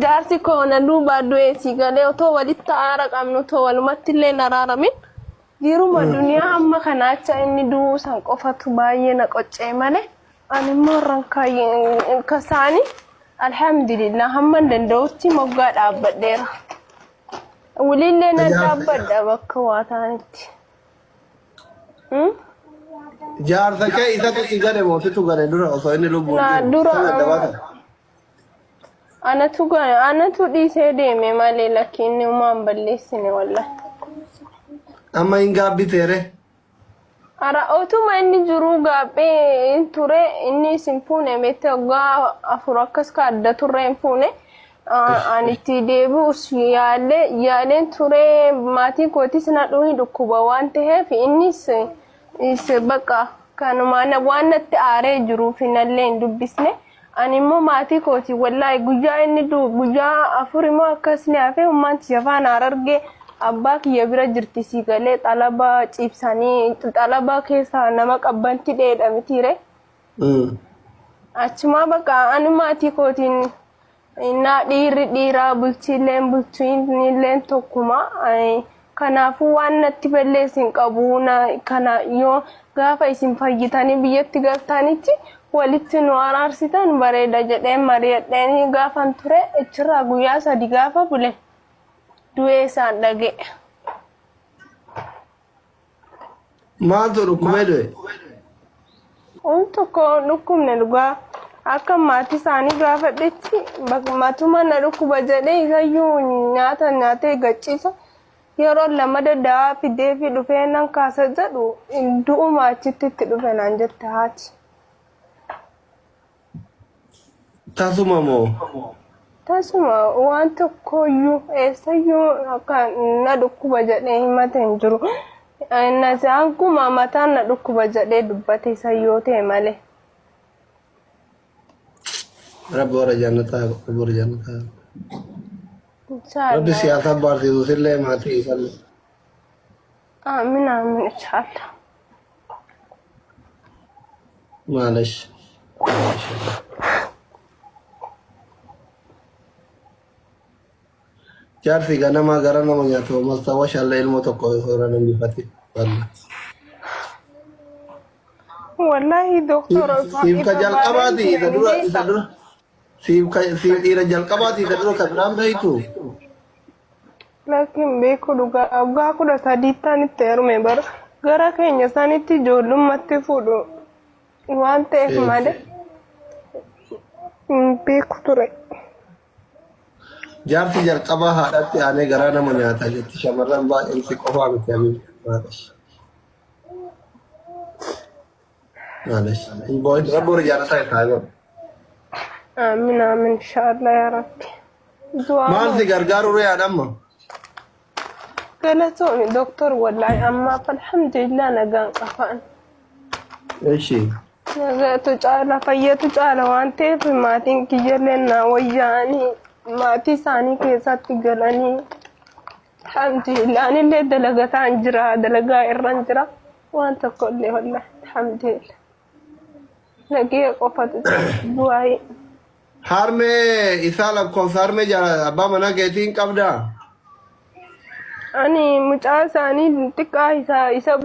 jaarsi koona duuba du'eessi galee otoo walitti aara qabnu otoo walumatti illee naraaramin jiruma duniyaa amma kanaacha inni du'uu san qofatu baay'ee na qoccee malee ani immoo rankaayee kasaani alhamdulillah hamma danda'utti moggaa dhaabbadheera. Wulillee na dhaabbadha bakka waa taanitti. Jaarsa kee isatu si gane mootitu gane dura osoo inni lubbuun dura anatu dhiisee deeme malee lakkiin uumaan balleessine wallahi. Amma hin gaabbiteere. Ara otuma inni jiru gaabbee ture inni isin fuune mete waggaa afur akkas ka adda turre hin fuune anitti deebi'us yaaleen ture maatii kootis na dhuunii dhukkuba waan ta'eef innis bakka kanumaan waan natti aaree jiruuf nallee hin dubbisne ani immoo maatii kooti wallahi guyyaa inni guyyaa afur immoo akkas ni hafe ummanti jafaan arargee abbaa kiyya bira jirti si galee xalaba ciibsanii xalaba keessa nama qabbanti dheedhamitiire achuma bakka ani maatii kootiin na dhiiraa bulchiileen bulchiinilleen tokkuma kanaafuu waan natti balleessin qabu kana yoo gaafa isin fayyitanii biyyatti galtanitti walitti nu araarsitan bareeda jedheen mari'adheen gaafan ture achirraa guyyaa 3 gaafa bule du'ee isaan dhagee. Maaltu dhukkubee du'e? Tokko dhukkubne dhugaa akka maatii isaanii gaafadhetti matuma na dhukkuba jedhee isayyuu nyaata nyaatee gachiisa. Yeroo lama daddaa fidee fi dhufee nan kaasa jedhu du'uma achitti itti dhufe naan jette haati. Tasuma moo? Tasuma waan tokkoyyuu eessayyuu akka na dhukkuba jedhee himate hin jiru. Nasaan kuma mataan na dhukkuba jedhee dubbate isayyoo ta'e malee. Rabbi warra jannataa Rabbi warra jannataa. Rabbi siyaasa barsiisu sillee maatii isalle. Amiin amiin inshallah. Maalash. Jaarsi ganama gara nama nyaatu maltawa shalle ilmoo tokko suuraa namni fati. Wallahi doktora siif ka jalqabaati isa dura siif dhiira jalqabaati isa dura kan biraan beektu. Lakin beeku dhugaa waggaa 13 itti heerume bara gara keenya sanitti ijoollummaatti fuudhu waan ta'eef malee beeku ture. Jaarsi jalqabaa haadhatti aanee garaa nama nyaataa jetti shamarran baay'een si qofaa miti amiin maalash. Maalash. Boy Rabbi warra jannataa isaa yoo. Amiin amiin inshallah yaa Rabbi. Maal si gargaaru re'aadhamma? Galatooni doktor wallahi amma alhamdulillah nagaan qafaan. Eeshi. Nagaatu caala fayyatu caala waan ta'eef maatiin kiyyallee na wayyaanii maatii isaanii keessatti galanii alhamdulillah anillee dalagataan jira dalagaa irran jira waan tokko illee wallahi alhamdulillah. Nagee qofatu du'aayi. Harmee isaa lakkoofsa harmee jala abbaa manaa keetiin qabdaa? Ani mucaa isaanii xiqqaa isa